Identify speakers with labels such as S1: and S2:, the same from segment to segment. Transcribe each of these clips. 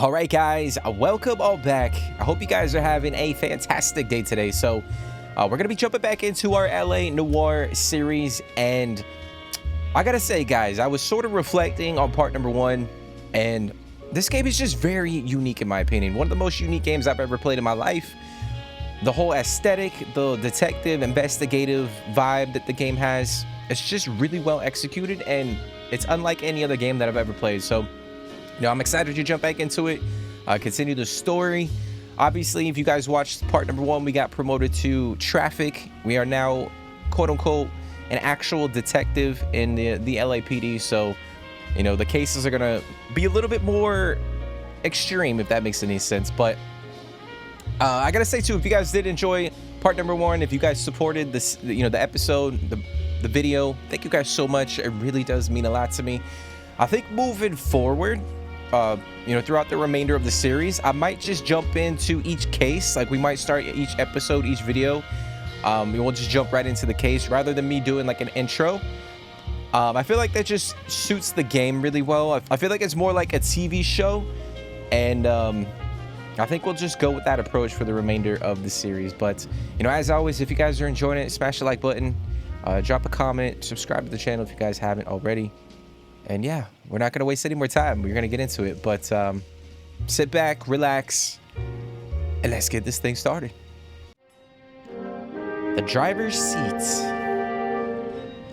S1: All right, guys, welcome all back. I hope you guys are having a fantastic day today. So we're going to be jumping back into our LA Noire series. And I got to say, guys, I was sort of reflecting on part number 1. And this game is just very unique, in my opinion. One of the most unique games I've ever played in my life. The whole aesthetic, the detective, investigative vibe that the game has, it's just really well executed. And it's unlike any other game that I've ever played. So I'm excited to jump back into it, continue the story. Obviously, if you guys watched part number 1, we got promoted to traffic. We are now, quote unquote, an actual detective in the LAPD. So, the cases are going to be a little bit more extreme, if that makes any sense. But I got to say, too, if you guys did enjoy part number 1, if you guys supported this, the episode, the video, thank you guys so much. It really does mean a lot to me. I think moving forward, throughout the remainder of the series, I might just jump into each case. Like, we might start each episode, each video. We'll just jump right into the case rather than me doing like an intro. I feel like that just suits the game really well. I feel like it's more like a TV show. And I think we'll just go with that approach for the remainder of the series. But, as always, if you guys are enjoying it, smash the like button. Drop a comment. Subscribe to the channel if you guys haven't already. And yeah, we're not going to waste any more time. We're going to get into it. But sit back, relax, and let's get this thing started. The driver's seat.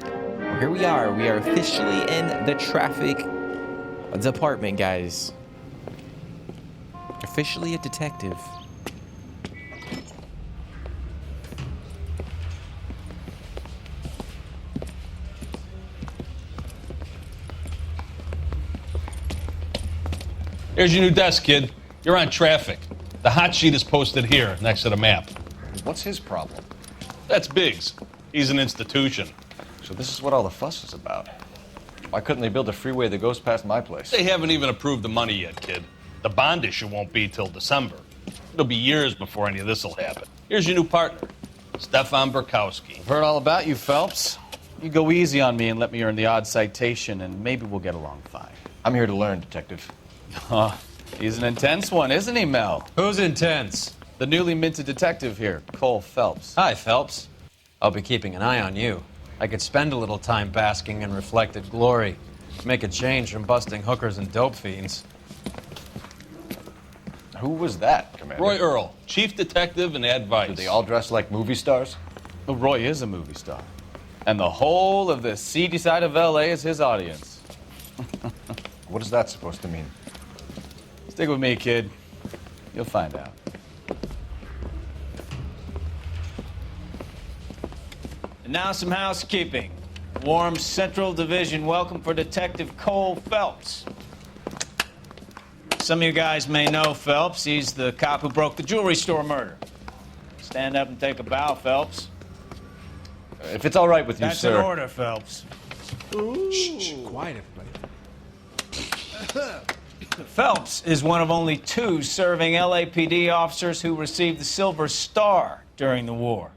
S1: Well, here we are. We are officially in the traffic department, guys. Officially a detective.
S2: Here's your new desk, kid. You're on traffic. The hot sheet is posted here, next to the map.
S3: What's his problem?
S2: That's Biggs. He's an institution.
S3: So this is what all the fuss is about. Why couldn't they build a freeway that goes past my place?
S2: They haven't even approved the money yet, kid. The bond issue won't be till December. It'll be years before any of this will happen. Here's your new partner, Stefan Burkowski.
S4: I've heard all about you, Phelps. You go easy on me and let me earn the odd citation, and maybe we'll get along fine.
S3: I'm here to learn, Detective.
S4: He's an intense one, isn't he, Mel?
S5: Who's intense?
S4: The newly minted detective here, Cole Phelps.
S5: Hi, Phelps. I'll be keeping an eye on you. I could spend a little time basking in reflected glory. Make a change from busting hookers and dope fiends.
S3: Who was that, Commander?
S2: Roy Earl, chief detective and advice.
S3: Do they all dress like movie stars?
S4: Well, Roy is a movie star. And the whole of the seedy side of L.A. is his audience.
S3: What is that supposed to mean?
S4: Stick with me, kid. You'll find out. And now some housekeeping. Warm Central Division welcome for Detective Cole Phelps. Some of you guys may know Phelps. He's the cop who broke the jewelry store murder. Stand up and take a bow, Phelps.
S3: If it's all right with you,
S4: That's
S3: sir.
S4: an order, Phelps.
S5: Shh, quiet, everybody.
S4: Phelps is one of only 2 serving LAPD officers who received the Silver Star during the war.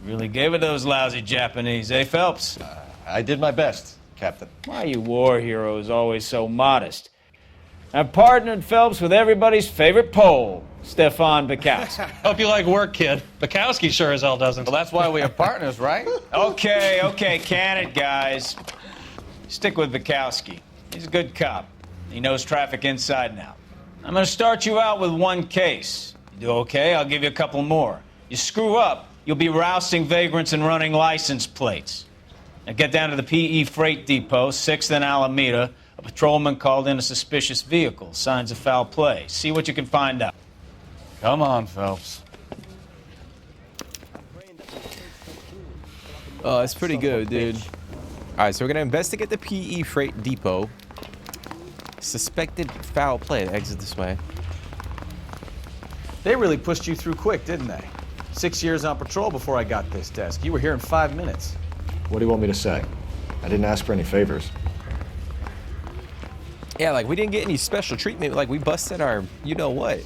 S4: Really gave it those lousy Japanese, eh, Phelps?
S3: I did my best, Captain.
S4: Why are you war heroes always so modest? I've partnered Phelps with everybody's favorite Pole, Stefan Burkowski.
S6: Hope you like work, kid. Bukowski sure as hell doesn't.
S4: Well, that's why we are partners, right? Okay, can it, guys. Stick with Burkowski. He's a good cop. He knows traffic inside and out. I'm going to start you out with 1 case. You do okay, I'll give you a couple more. You screw up, you'll be rousting vagrants and running license plates. Now get down to the PE Freight Depot, 6th and Alameda. A patrolman called in a suspicious vehicle. Signs of foul play. See what you can find out. Come on, Phelps.
S1: Oh, it's pretty good, dude. All right, so we're gonna investigate the PE Freight Depot. Suspected foul play. Exit this way.
S4: They really pushed you through quick, didn't they? 6 years on patrol before I got this desk. You were here in 5 minutes.
S3: What do you want me to say? I didn't ask for any favors.
S1: Yeah, like, we didn't get any special treatment. Like, we busted our, you know what?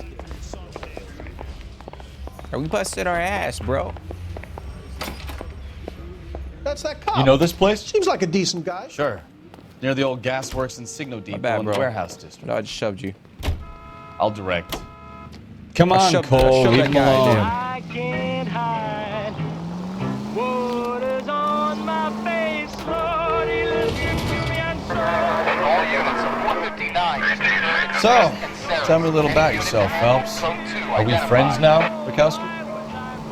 S1: Or we busted our ass, bro.
S7: That's that cop.
S4: You know this place?
S7: Seems like a decent guy.
S4: Sure. Near the old gasworks and Signo Depot
S1: bad,
S4: in the
S1: bro.
S4: warehouse district.
S1: No, I just shoved you.
S8: I'll direct.
S5: Come on, Cole,
S1: shove
S5: leave
S1: that
S5: him
S1: guy
S5: alone.
S1: down.
S9: I can't hide what is on my face, Lord, he listen to me and so.
S10: All units of 459.
S8: So, tell me a little about yourself, Phelps. Are we friends now, Bukowski?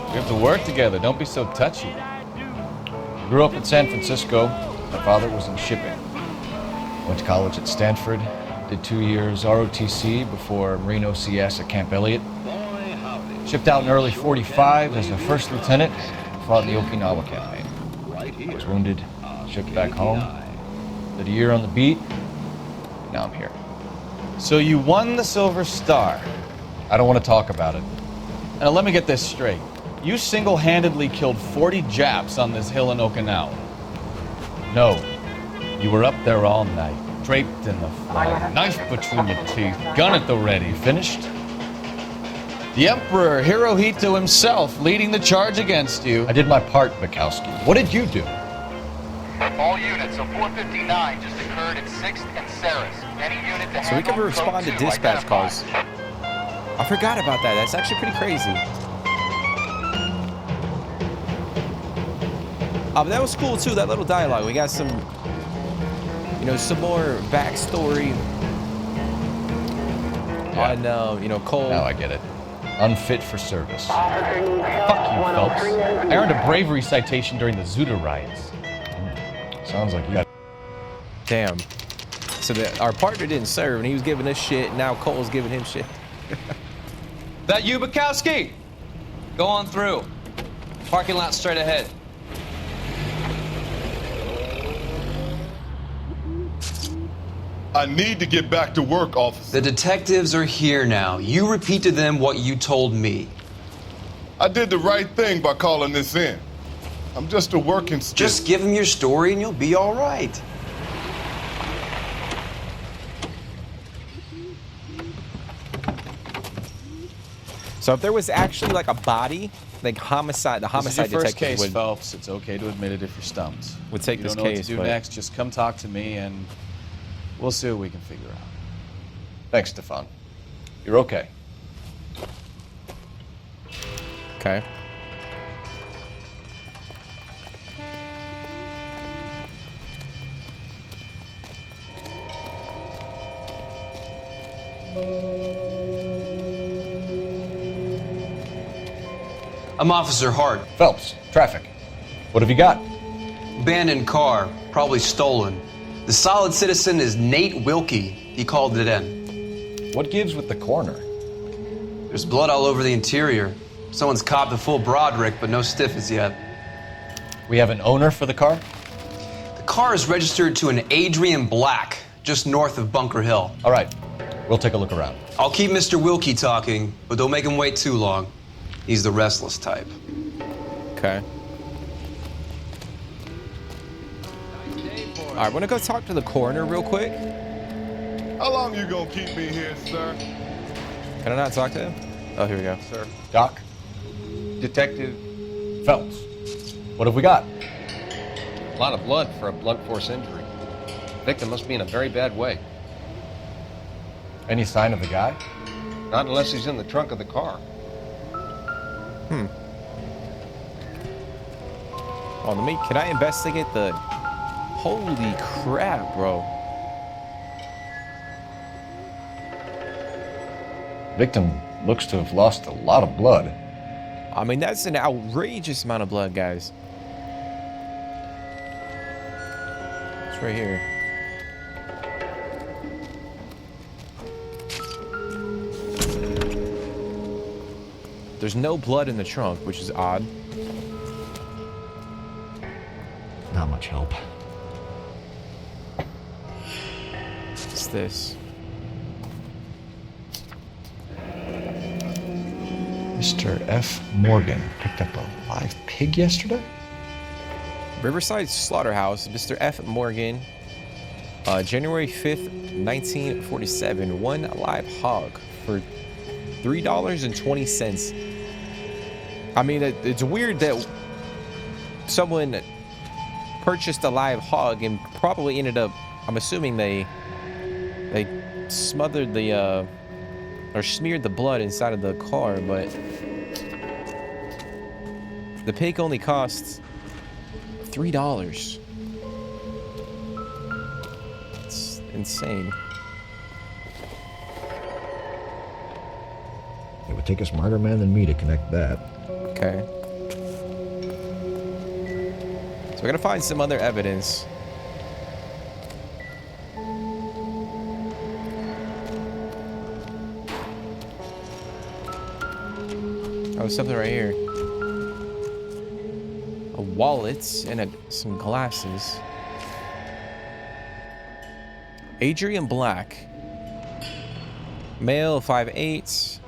S8: We have to work together. Don't be so touchy. I grew up in San Francisco. My father was in shipping. Went to college at Stanford. Did 2 years ROTC before Marine OCS at Camp Elliott. Shipped out in early 45 as a first lieutenant. Fought in the Okinawa campaign. Was wounded. Shipped back home. Did a year on the beat. Now I'm here. So you won the Silver Star. I don't want to talk about it. Now let me get this straight. You single-handedly killed 40 Japs on this hill in Okinawa. No. You were up there all night, draped in the flag, knife between your teeth, gun at the ready. Finished? The Emperor Hirohito himself leading the charge against you. I did my part, Bukowski. What did you do?
S10: All units of 459 just occurred at 6th and Ceres. Any unit to
S1: So we can
S10: handle
S1: respond to
S10: code 2
S1: dispatch calls.
S10: identified.
S1: I forgot about that. That's actually pretty crazy. But that was cool too, that little dialogue. We got some, you know, some more backstory on, you know, Cole.
S8: Now I get it. Unfit for service. Fuck you, Phelps. I earned a bravery citation during the Zuda riots. Sounds like you got...
S1: Damn. So our partner didn't serve, and he was giving us shit. Now Cole's giving him shit.
S5: That you, Bukowski? Go on through. Parking lot straight ahead.
S11: I need to get back to work, officer.
S12: The detectives are here now. You repeat to them what you told me.
S11: I did the right thing by calling this in. I'm just a working stiff.
S12: Just give them your story and you'll be all right.
S1: So if there was actually like a body, like homicide, the homicide
S8: This is your first
S1: detective
S8: case, Phelps. It's okay to admit it if you're stumped.
S1: would take
S8: you
S1: this
S8: don't know
S1: case.
S8: what to do
S1: but
S8: next, just come talk to me and we'll see what we can figure out. Thanks, Stefan. You're okay.
S1: Okay.
S12: I'm Officer Hart.
S8: Phelps, traffic. What have you got?
S12: Abandoned car, probably stolen. The solid citizen is Nate Wilkie. He called it in.
S8: What gives with the coroner?
S12: There's blood all over the interior. Someone's copped a full Broderick, but no stiffs yet.
S8: We have an owner for the car?
S12: The car is registered to an Adrian Black, just north of Bunker Hill.
S8: All right, we'll take a look around.
S12: I'll keep Mr. Wilkie talking, but don't make him wait too long. He's the restless type.
S1: Okay. All right, I want to go talk to the coroner real quick.
S11: How long you gonna keep me here, sir?
S1: Can I not talk to him? Oh, here we go.
S3: Sir.
S8: Doc?
S3: Detective.
S8: Phelps. What have we got?
S3: A lot of blood for a blunt force injury. Victim must be in a very bad way.
S8: Any sign of the guy?
S3: Not unless he's in the trunk of the car.
S1: Oh, can I investigate the... Holy crap, bro.
S8: Victim looks to have lost a lot of blood.
S1: I mean, that's an outrageous amount of blood, guys. It's right here. There's no blood in the trunk, which is odd.
S8: Not much help.
S1: What's this?
S8: Mr. F. Morgan picked up a live pig yesterday?
S1: Riverside Slaughterhouse, Mr. F. Morgan, January 5th, 1947. One live hog for $3.20. I mean, it's weird that someone purchased a live hog and probably ended up, I'm assuming they smothered the or smeared the blood inside of the car, but the pig only costs $3. It's insane.
S13: It would take a smarter man than me to connect that.
S1: Okay. So we're gonna find some other evidence. Oh, something right here. A wallet and some glasses. Adrian Black. Male, 5'8".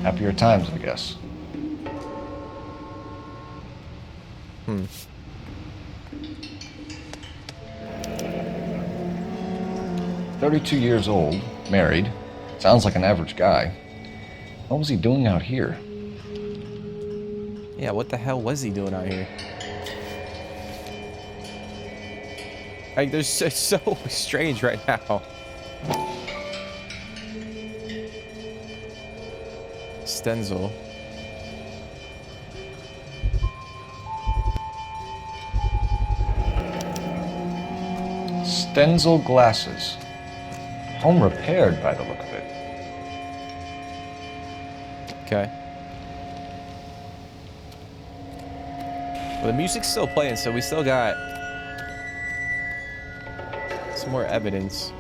S8: Happier times, I guess. 32 years old, married. Sounds like an average guy. What was he doing out here?
S1: Yeah, what the hell was he doing out here? Like, they're so strange right now. Stenzel.
S8: Stenzel glasses. Home repaired by the look of it.
S1: Okay. Well, the music's still playing, so we still got some more evidence.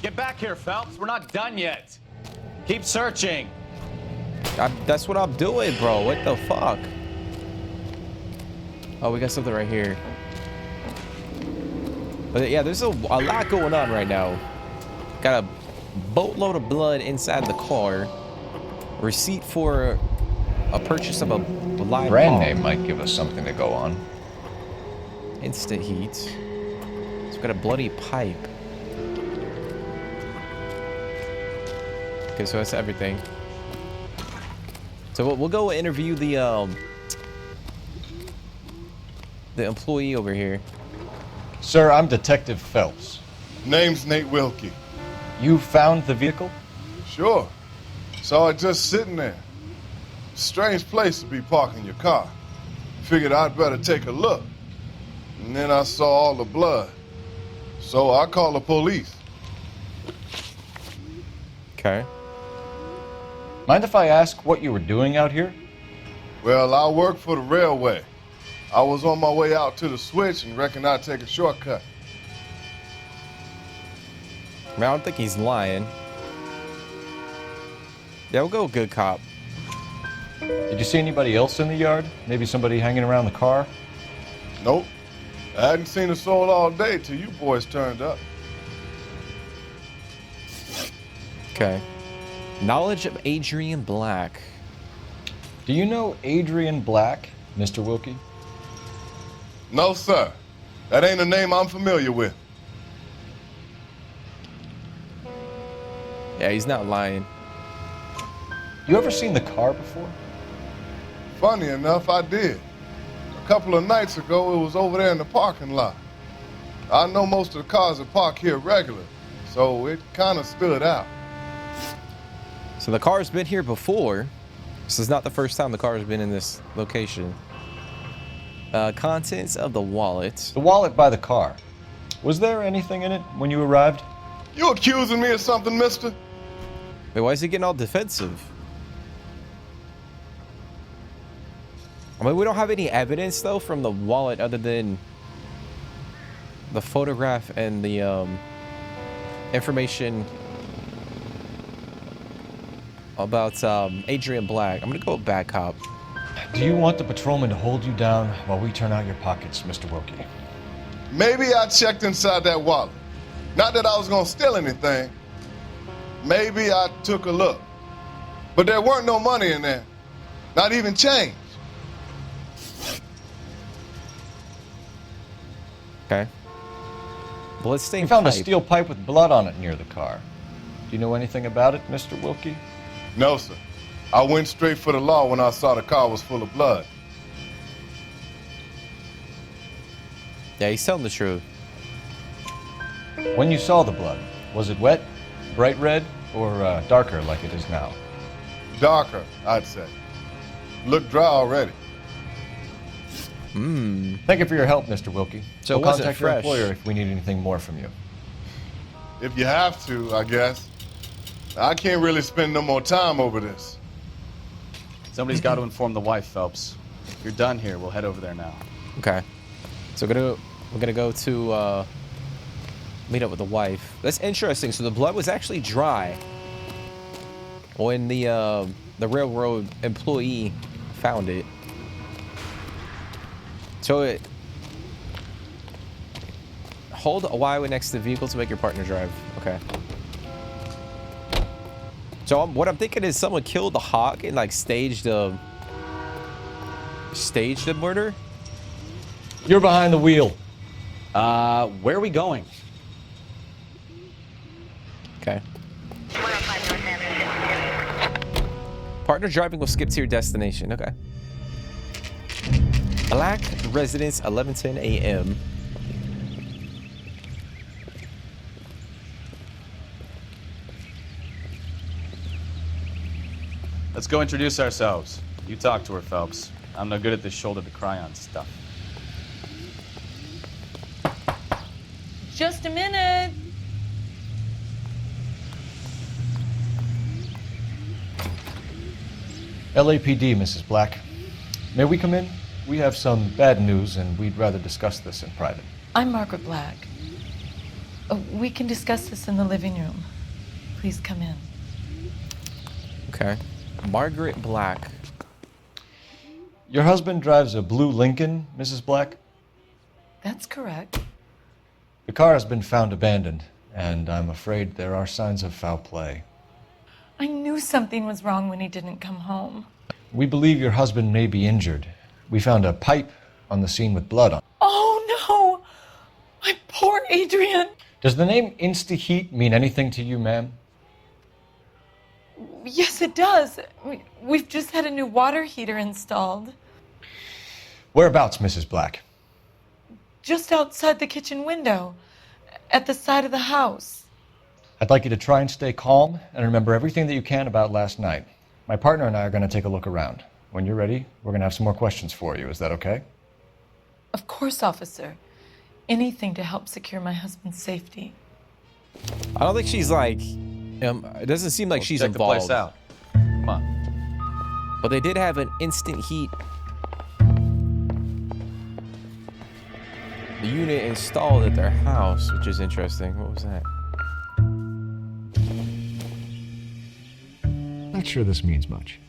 S4: Get back here, Phelps. We're not done yet. Keep searching.
S1: That's what I'm doing, bro. What the fuck? Oh, we got something right here. But yeah, there's a lot going on right now. Got a boatload of blood inside the car. Receipt for a purchase of a live
S8: Brand
S1: bomb.
S8: name might give us something to go on.
S1: Instant heat. It's got a bloody pipe. Okay, so that's everything. So we'll go interview the employee over here.
S8: Sir, I'm Detective Phelps.
S11: Name's Nate Wilkie.
S8: You found the vehicle?
S11: Sure. Saw it just sitting there. Strange place to be parking your car. Figured I'd better take a look. And then I saw all the blood. So I called the police.
S1: Okay.
S8: Mind if I ask what you were doing out here?
S11: Well, I work for the railway. I was on my way out to the switch and reckoned I'd take a shortcut.
S1: I mean, I don't think he's lying. Yeah, we'll go good cop.
S8: Did you see anybody else in the yard? Maybe somebody hanging around the car?
S11: Nope. I hadn't seen a soul all day till you boys turned up.
S1: Okay. Knowledge of Adrian Black.
S8: Do you know Adrian Black, Mr. Wilkie?
S11: No, sir. That ain't a name I'm familiar with.
S1: Yeah, he's not lying.
S8: You ever seen the car before?
S11: Funny enough, I did. A couple of nights ago, it was over there in the parking lot. I know most of the cars are parked here regular, so it kind of stood out.
S1: So the car's been here before. This is not the first time the car's been in this location. Contents of the wallet.
S8: The wallet by the car. Was there anything in it when you arrived?
S11: You accusing me of something, mister?
S1: Wait, why is he getting all defensive? I mean, we don't have any evidence, though, from the wallet other than the photograph and the information about Adrian Black. I'm going to go with bad cop.
S8: Do you want the patrolman to hold you down while we turn out your pockets, Mr. Wilkie?
S11: Maybe I checked inside that wallet. Not that I was gonna steal anything. Maybe I took a look. But there weren't no money in there. Not even change.
S1: Okay. Well, let's stay.
S8: We found a steel pipe with blood on it near the car. Do you know anything about it, Mr. Wilkie?
S11: No, sir. I went straight for the law when I saw the car was full of blood.
S1: Yeah, he's telling the truth.
S8: When you saw the blood, was it wet, bright red, or darker like it is now?
S11: Darker, I'd say. Looked dry already.
S8: Thank you for your help, Mr. Wilkie.
S1: So
S8: we'll
S1: it wasn't
S8: contact your
S1: fresh.
S8: employer if we need anything more from you.
S11: If you have to, I guess. I can't really spend no more time over this.
S14: Somebody's got to inform the wife, Phelps. If you're done here, we'll head over there now.
S1: Okay. So we're gonna go to meet up with the wife. That's interesting. So the blood was actually dry when the railroad employee found it. So hold Y next to the vehicle to make your partner drive. Okay. So what I'm thinking is someone killed the hawk and like staged a murder.
S8: You're behind the wheel.
S14: Where are we going?
S1: Okay. Partner driving will skip to your destination. Okay. Black residence, 11:10 a.m.
S14: Let's go introduce ourselves. You talk to her, Phelps. I'm no good at this shoulder to cry on stuff.
S15: Just a minute.
S8: LAPD, Mrs. Black. May we come in? We have some bad news, and we'd rather discuss this in private.
S15: I'm Margaret Black. We can discuss this in the living room. Please come in.
S1: Okay. Margaret Black.
S8: Your husband drives a blue Lincoln, Mrs. Black?
S15: That's correct.
S8: The car has been found abandoned, and I'm afraid there are signs of foul play.
S15: I knew something was wrong when he didn't come home.
S8: We believe your husband may be injured. We found a pipe on the scene with blood on.
S15: Oh no! My poor Adrian!
S8: Does the name Insta-Heat mean anything to you, ma'am?
S15: Yes, it does. We've just had a new water heater installed.
S8: Whereabouts, Mrs. Black?
S15: Just outside the kitchen window, at the side of the house.
S8: I'd like you to try and stay calm and remember everything that you can about last night. My partner and I are going to take a look around. When you're ready, we're going to have some more questions for you. Is that okay?
S15: Of course, officer. Anything to help secure my husband's safety.
S1: I don't think she's like. It doesn't seem like she's
S14: check
S1: involved.
S14: the place out. Come on.
S1: But they did have an instant heat. The unit installed at their house, which is interesting. What was that?
S13: Not sure this means much.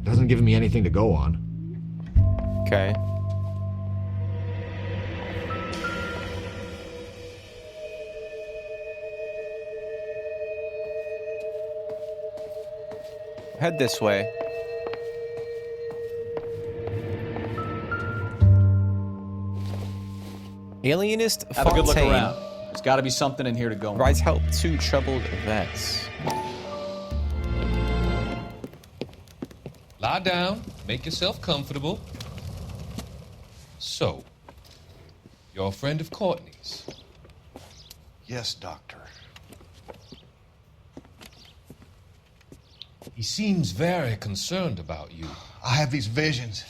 S13: Doesn't give me anything to go on.
S1: Okay. Head this way. Alienist
S14: Have a good look
S1: Fontaine
S14: around. There's got to be something in here to go on.
S1: provides help to troubled vets.
S16: Lie down, make yourself comfortable. So, you're a friend of Courtney's?
S7: Yes, Doctor.
S16: He seems very concerned about you.
S7: I have these visions.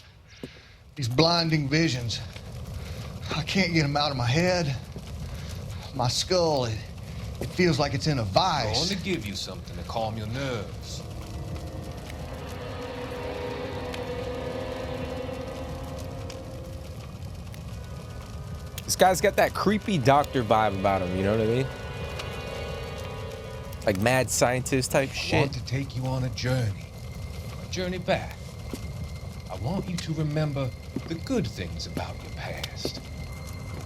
S7: These blinding visions. I can't get them out of my head. My skull, it feels like it's in a
S16: I
S7: vice.
S16: want to give you something to calm your nerves.
S1: This guy's got that creepy doctor vibe about him, you know what I mean? Like mad scientist type
S16: I
S1: shit.
S16: want to take you on a journey back. I want you to remember the good things about your past.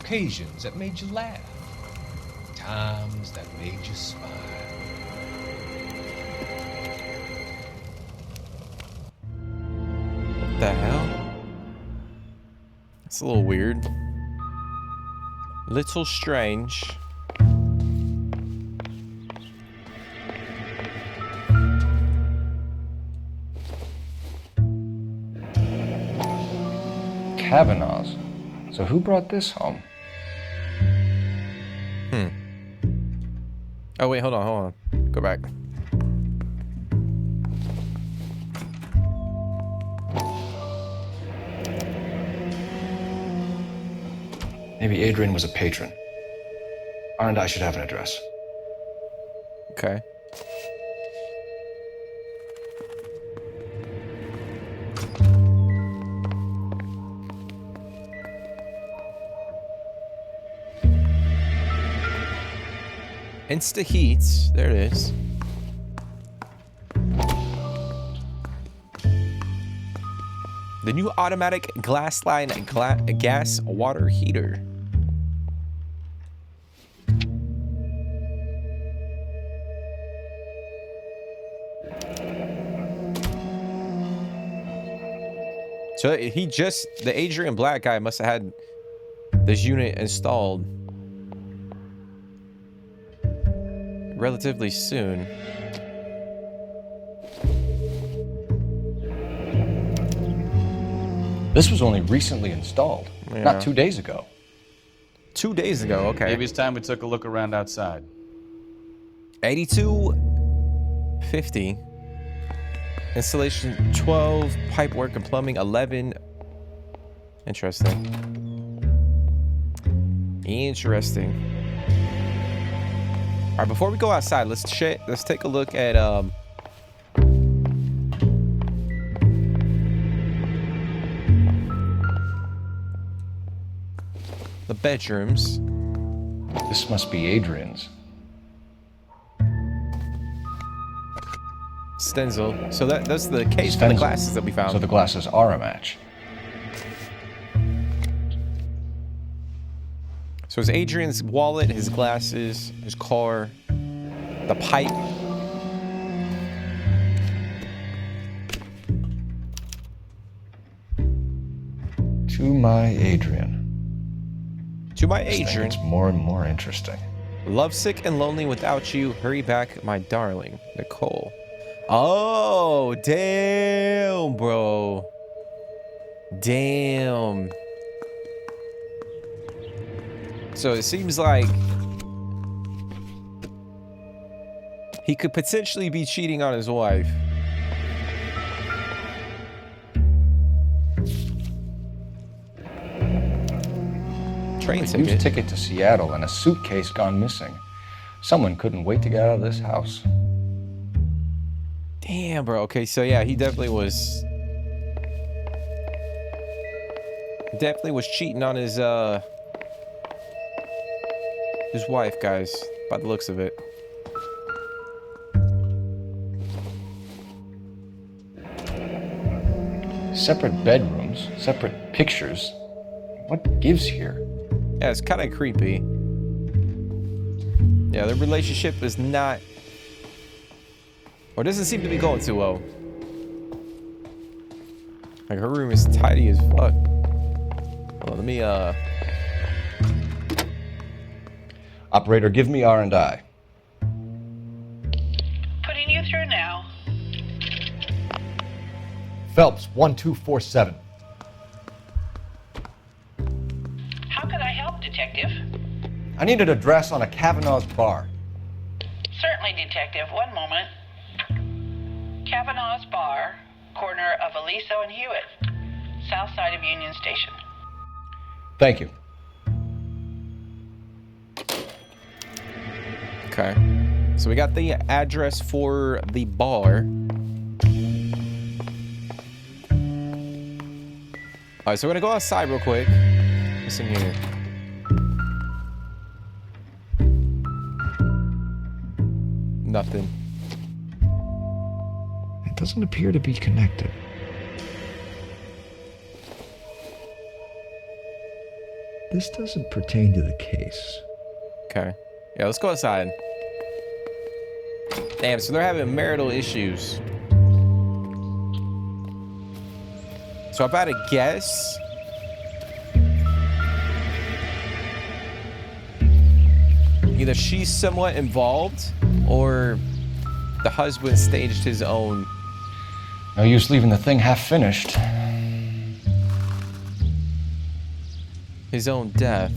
S16: Occasions that made you laugh. Times that made you smile.
S1: What the hell? It's a little weird. Little strange.
S8: Kavanaugh's. So who brought this home?
S1: Oh, wait, hold on. Go back.
S13: Maybe Adrian was a patron. R&I should have an address.
S1: Okay. Insta Heats. There it is. The new automatic glass line gas water heater. So the Adrian Black guy must have had this unit installed relatively soon.
S8: This was only recently installed,
S1: Yeah.
S8: not 2 days ago.
S1: 2 days ago, okay.
S14: Maybe it's time we took a look around outside.
S1: 8250. Installation 12, pipe work and plumbing 11. Interesting. Interesting. All right, before we go outside, let's take a look at the bedrooms.
S8: This must be Adrian's.
S1: Stenzel. So that's the case for the glasses that we found.
S8: So the glasses are a match.
S1: So it's Adrian's wallet, his glasses, his car, the pipe.
S8: To my Adrian.
S1: To my
S8: This thing
S1: Adrian.
S8: gets more and more interesting.
S1: Lovesick and lonely without you. Hurry back, my darling. Nicole. Oh, damn, bro. Damn. So it seems like he could potentially be cheating on his wife. Train
S8: A used ticket to Seattle and a suitcase gone missing. Someone couldn't wait to get out of this house.
S1: Damn, bro. Okay, so yeah, he definitely was cheating on his wife, guys, by the looks of it.
S8: Separate bedrooms, separate pictures. What gives here?
S1: Yeah, it's kind of creepy. Yeah, their relationship is not, or doesn't seem to be going too well. Like, her room is tidy as fuck. Hold on, let me
S8: Operator, give me R&I.
S17: Putting you through now.
S13: Phelps, 1247.
S17: How could I help, Detective?
S13: I need an address on a Kavanaugh's bar.
S17: Certainly, Detective. One moment. Kavanaugh's Bar, corner of Aliso and Hewitt, south side of Union Station.
S8: Thank you.
S1: Okay. So we got the address for the bar. All right, so we're gonna go outside real quick. What's in here? Nothing.
S13: It doesn't appear to be connected. This doesn't pertain to the case.
S1: Okay. Yeah, let's go outside. Damn, so they're having marital issues. So I'm about to guess either she's somewhat involved or the husband staged his own.
S13: No use leaving the thing half finished.
S1: His own death.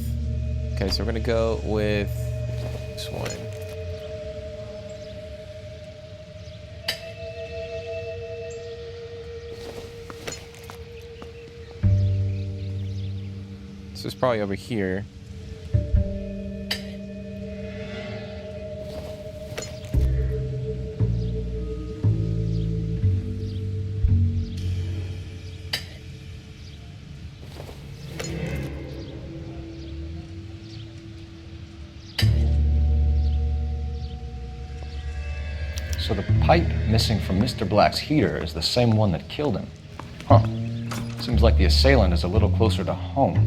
S1: Okay, so we're gonna go with this one. This is probably over here.
S13: So the pipe missing from Mr. Black's heater is the same one that killed him. Huh. Seems like the assailant is a little closer to home.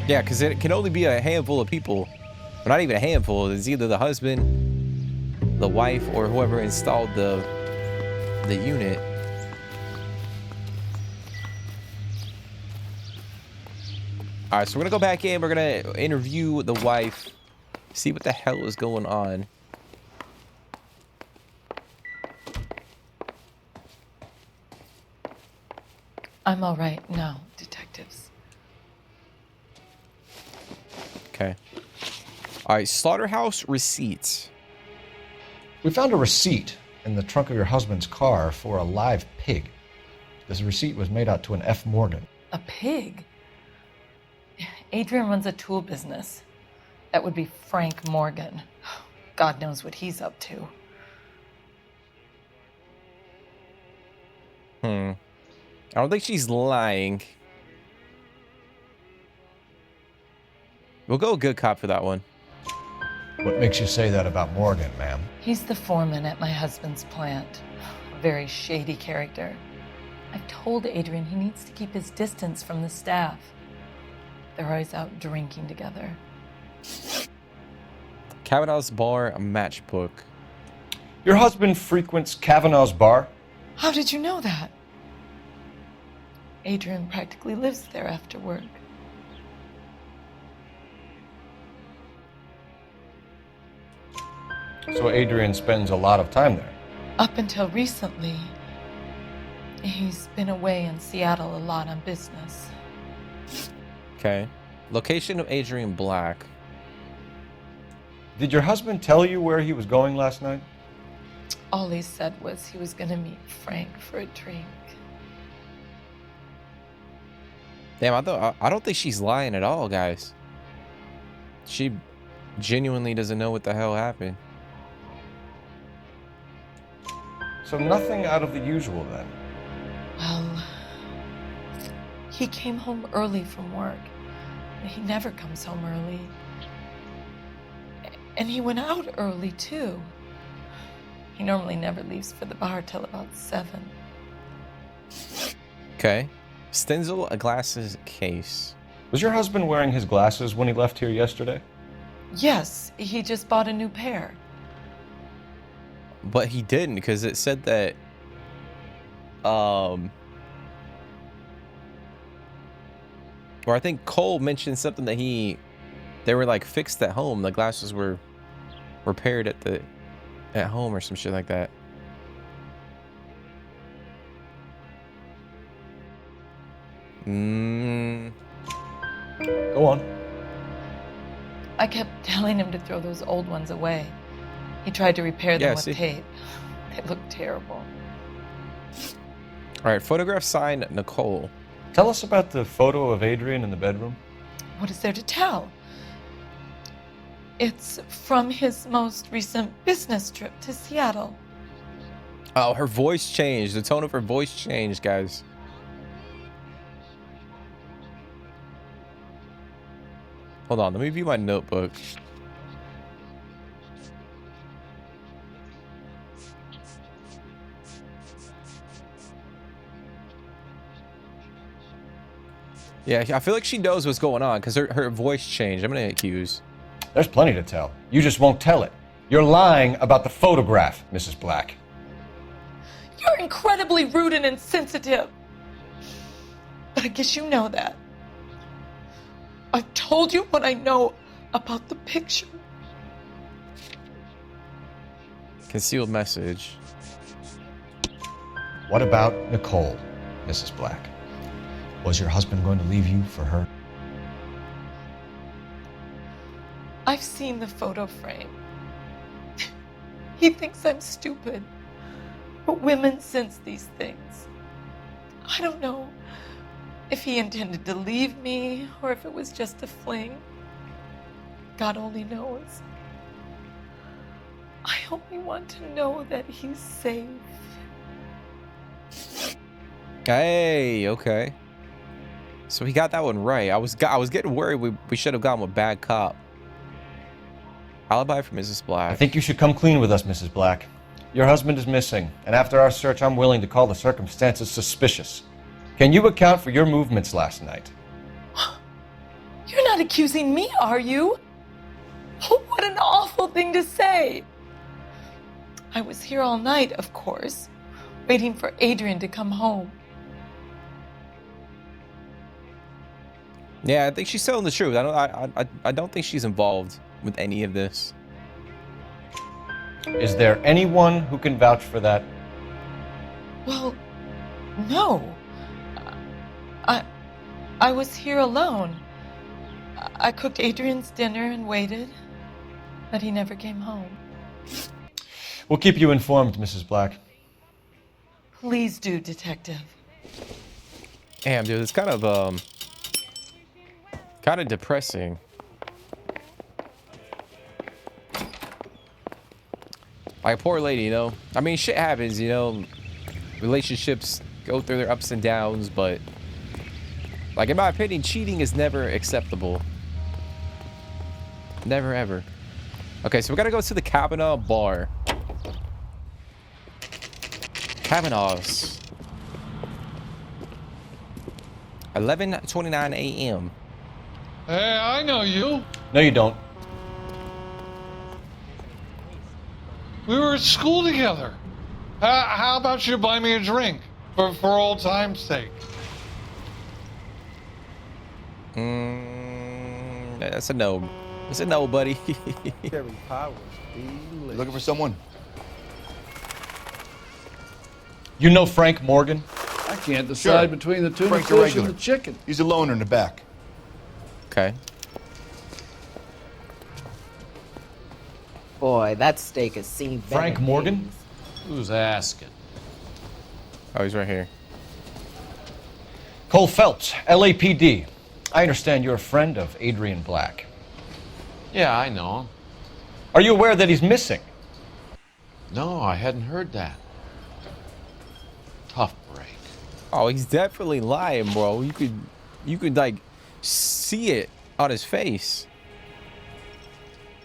S1: Yeah, because it can only be a handful of people. Or not even a handful. It's either the husband, the wife, or whoever installed the unit. All right, so we're going to go back in. We're going to interview the wife. See what the hell is going on.
S15: I'm all right now, detectives.
S1: Okay. All right, slaughterhouse receipts.
S13: We found a receipt in the trunk of your husband's car for a live pig. This receipt was made out to an F. Morgan.
S15: A pig? Adrian runs a tool business. That would be Frank Morgan. God knows what he's up to.
S1: I don't think she's lying. We'll go good cop for that one.
S13: What makes you say that about Morgan, ma'am?
S15: He's the foreman at my husband's plant. A very shady character. I've told Adrian he needs to keep his distance from the staff. They're always out drinking together.
S1: Kavanaugh's bar, a matchbook.
S13: Your husband frequents Kavanaugh's bar?
S15: How did you know that? Adrian practically lives there after work.
S13: So Adrian spends a lot of time there?
S15: Up until recently, he's been away in Seattle a lot on business.
S1: Okay. Location of Adrian Black.
S13: Did your husband tell you where he was going last night?
S15: All he said was he was going to meet Frank for a drink.
S1: Damn, I don't think she's lying at all, guys. She genuinely doesn't know what the hell happened.
S13: So nothing out of the usual then?
S15: Well, he came home early from work. He never comes home early. And he went out early, too. He normally never leaves for the bar till about 7.
S1: Okay. Stenzel, a glasses case.
S13: Was your husband wearing his glasses when he left here yesterday?
S15: Yes, he just bought a new pair.
S1: But he didn't, because it said that or I think Cole mentioned something that they were like fixed at home. The glasses were repaired at home or some shit like that.
S13: Go on.
S15: I kept telling him to throw those old ones away. He tried to repair them with tape. They look terrible.
S1: All right, photograph signed Nicole.
S13: Tell us about the photo of Adrian in the bedroom.
S15: What is there to tell? It's from his most recent business trip to Seattle.
S1: Oh, her voice changed. The tone of her voice changed, guys. Hold on, let me view my notebook. Yeah, I feel like she knows what's going on because her voice changed. I'm gonna accuse.
S13: There's plenty to tell. You just won't tell it. You're lying about the photograph, Mrs. Black.
S15: You're incredibly rude and insensitive. But I guess you know that. I've told you what I know about the picture.
S1: Concealed message.
S13: What about Nicole, Mrs. Black? Was your husband going to leave you for her?
S15: I've seen the photo frame. He thinks I'm stupid. But women sense these things. I don't know if he intended to leave me or if it was just a fling. God only knows. I only want to know that he's safe.
S1: Hey, okay. So he got that one right. I was getting worried we should have gone with bad cop. Alibi for Mrs. Black.
S13: I think you should come clean with us, Mrs. Black. Your husband is missing, and after our search, I'm willing to call the circumstances suspicious. Can you account for your movements last night?
S15: You're not accusing me, are you? What an awful thing to say. I was here all night, of course, waiting for Adrian to come home.
S1: Yeah, I think she's telling the truth. I don't think she's involved with any of this.
S13: Is there anyone who can vouch for that?
S15: Well, no. I was here alone. I cooked Adrian's dinner and waited, but he never came home.
S13: We'll keep you informed, Mrs. Black.
S15: Please do, Detective.
S1: Damn, dude, it's kind of depressing. Like, poor lady, you know? I mean, shit happens, you know? Relationships go through their ups and downs, but... like, in my opinion, cheating is never acceptable. Never, ever. Okay, so we gotta go to the Kavanaugh bar. Kavanaugh's. 11:29 a.m.
S11: Hey, I know you.
S13: No, you don't.
S11: We were at school together. How about you buy me a drink for old time's sake?
S1: That's a no. That's a no, buddy.
S18: Looking for someone?
S13: You know Frank Morgan?
S18: I can't decide between the tuna fish and the chicken. He's a loner in the back.
S1: Okay.
S19: Boy, that steak has seen better
S13: Frank Morgan?
S19: days.
S5: Who's asking?
S1: Oh, he's right here.
S13: Cole Phelps, LAPD. I understand you're a friend of Adrian Black.
S5: Yeah, I know him.
S13: Are you aware that he's missing?
S5: No, I hadn't heard that. Tough break.
S1: Oh, he's definitely lying, bro. You could like see it on his face.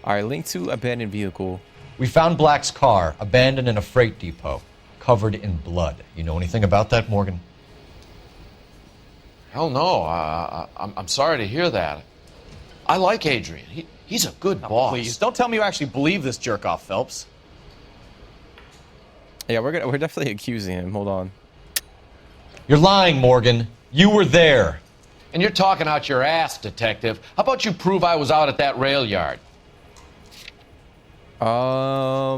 S1: All right, link to abandoned vehicle.
S13: We found Black's car abandoned in a freight depot, covered in blood. You know anything about that, Morgan?
S5: Hell no. I'm sorry to hear that. I like Adrian. He's a good boss.
S4: Please, don't tell me you actually believe this jerk-off, Phelps.
S1: Yeah, we're definitely accusing him. Hold on.
S13: You're lying, Morgan. You were there.
S5: And you're talking out your ass, detective. How about you prove I was out at that rail yard?
S1: Yeah,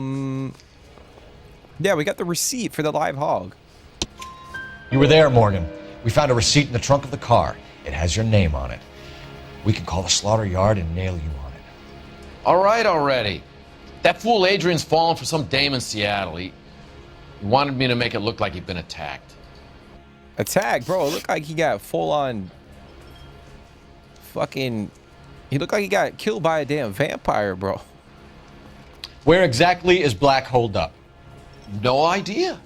S1: we got the receipt for the live hog.
S13: You were there, Morgan. We found a receipt in the trunk of the car. It has your name on it. We can call the slaughter yard and nail you on it.
S5: All right already. That fool Adrian's fallen for some dame in Seattle. He wanted me to make it look like he'd been attacked.
S1: Attacked, bro. It looked like he got full on fucking... He looked like he got killed by a damn vampire, bro.
S13: Where exactly is Black holed up?
S5: No idea.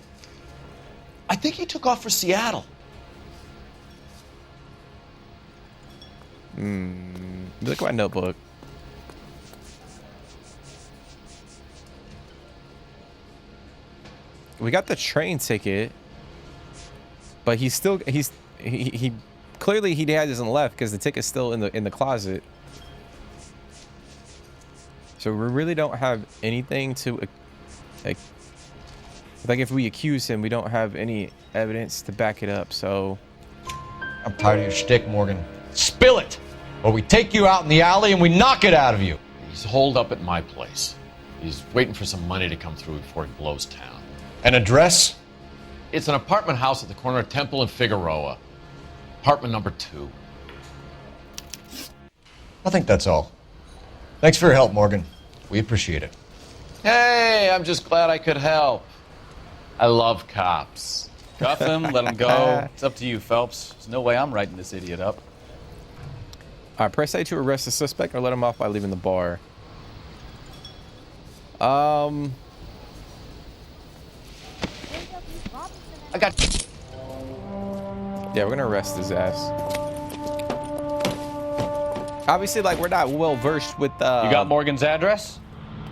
S5: I think he took off for Seattle.
S1: Look at my notebook. We got the train ticket, but he clearly he hasn't left because the ticket's still in the closet. So we really don't have anything to like if we accuse him, we don't have any evidence to back it up. So
S13: I'm tired of your shtick, Morgan. Spill it!
S8: or we take you out in the alley and we knock it out of you.
S3: He's holed up at my place. He's waiting for some money to come through before he blows town.
S8: An address?
S3: It's an apartment house at the corner of Temple and Figueroa. Apartment number 2.
S8: I think that's all. Thanks for your help, Morgan. We appreciate it.
S3: Hey, I'm just glad I could help. I love cops.
S14: Cuff him, let him go. It's up to you, Phelps. There's no way I'm writing this idiot up.
S1: All right, press A to arrest the suspect or let him off by leaving the bar.
S3: I got.
S1: Yeah, we're gonna arrest his ass. Obviously, like, we're not well versed with.
S14: You got Morgan's address?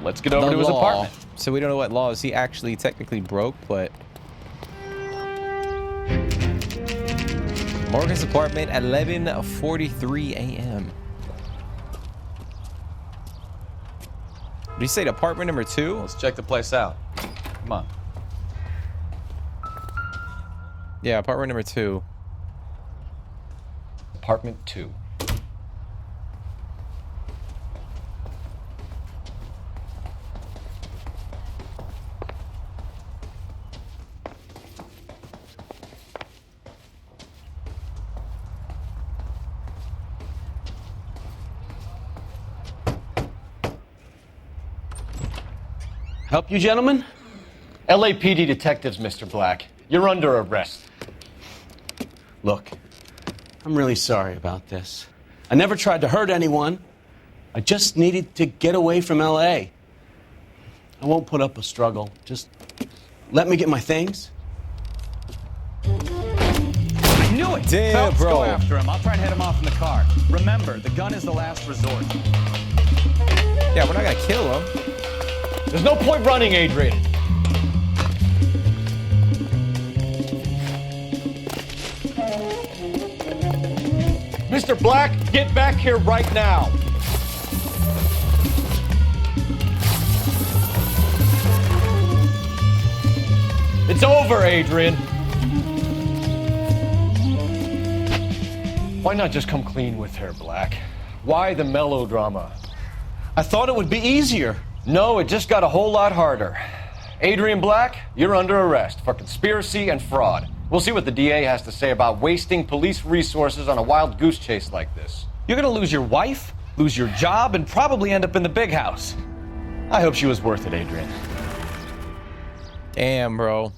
S14: Let's get over
S1: the
S14: to his
S1: law.
S14: apartment.
S1: So we don't know what laws he actually technically broke, but Morgan's apartment at 11:43 a.m. Did you say the apartment number 2?
S14: Let's check the place out. Come on.
S1: Yeah, apartment number 2.
S13: Apartment 2.
S12: Help you, gentlemen?
S13: LAPD detectives, Mr. Black. You're under arrest.
S12: Look, I'm really sorry about this. I never tried to hurt anyone. I just needed to get away from LA. I won't put up a struggle. Just let me get my things.
S4: I knew it!
S1: Damn,
S4: Phelps,
S1: bro.
S4: go after him. I'll try to head him off in the car. Remember, the gun is the last resort.
S1: Yeah, we're not gonna kill him.
S13: There's no point running, Adrian. Mr. Black, get back here right now. It's over, Adrian. Why not just come clean with her, Black? Why the melodrama?
S12: I thought it would be easier.
S13: No, it just got a whole lot harder. Adrian Black, you're under arrest for conspiracy and fraud. We'll see what the DA has to say about wasting police resources on a wild goose chase like this.
S4: You're gonna lose your wife, lose your job, and probably end up in the big house. I hope she was worth it, Adrian.
S1: Damn, bro.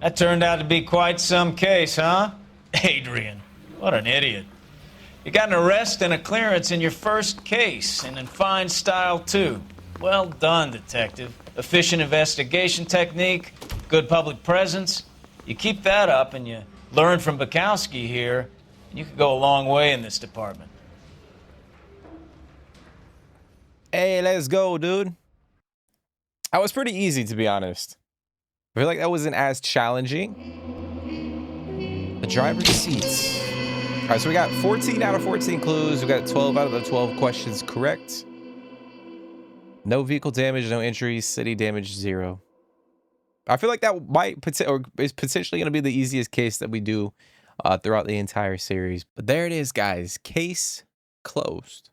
S4: That turned out to be quite some case, huh? Adrian, what an idiot. You got an arrest and a clearance in your first case, and in fine style, too. Well done, detective. Efficient investigation technique, good public presence. You keep that up and you learn from Bukowski here, and you could go a long way in this department.
S1: Hey, let's go, dude. That was pretty easy, to be honest. I feel like that wasn't as challenging. The driver's seats. All right, so we got 14 out of 14 clues. We got 12 out of the 12 questions correct. No vehicle damage, no injuries, city damage, 0. I feel like that might or is potentially going to be the easiest case that we do throughout the entire series. But there it is, guys. Case closed.